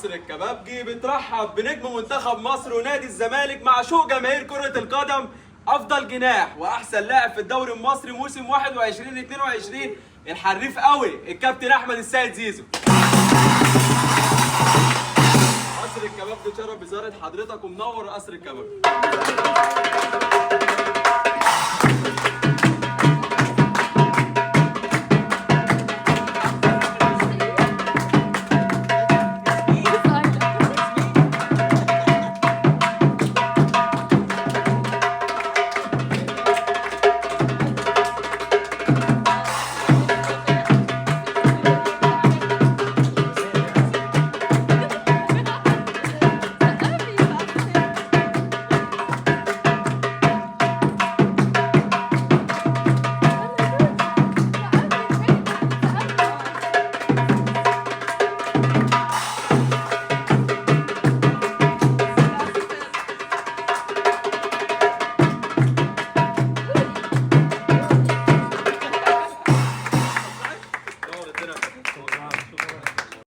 قصر الكبابجي بترحب بنجم منتخب مصر ونادي الزمالك مع شوق جماهير كرة القدم، افضل جناح واحسن لاعب في الدوري المصري موسم 21-22، الحريف قوي الكابتن احمد السيد زيزو. قصر الكبابجي اتشرف بزيارة حضرتك ومنور قصر الكبابجي.